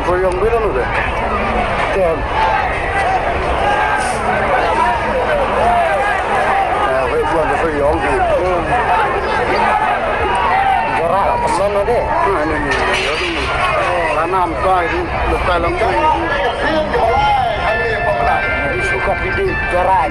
Får jag börja nu det? Vậy buồn thì phải giống gì? Cho ra là tầm lắm đấy. Là nam coi đi, được tay lắm coi. Đi xuống cặp đi, cho ra.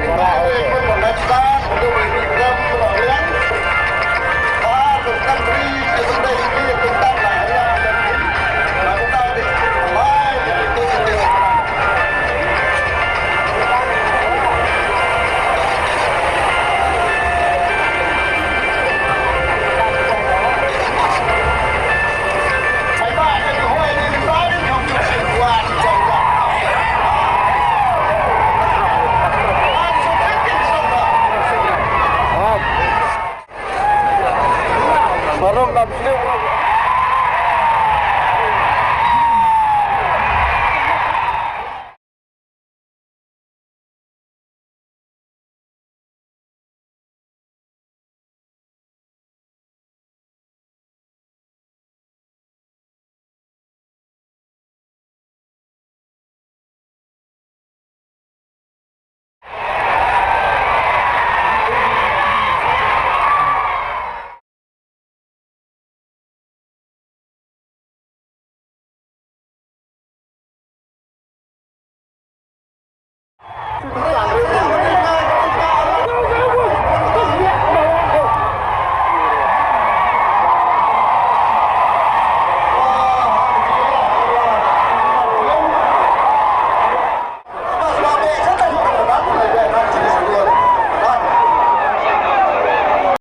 Barom na bili.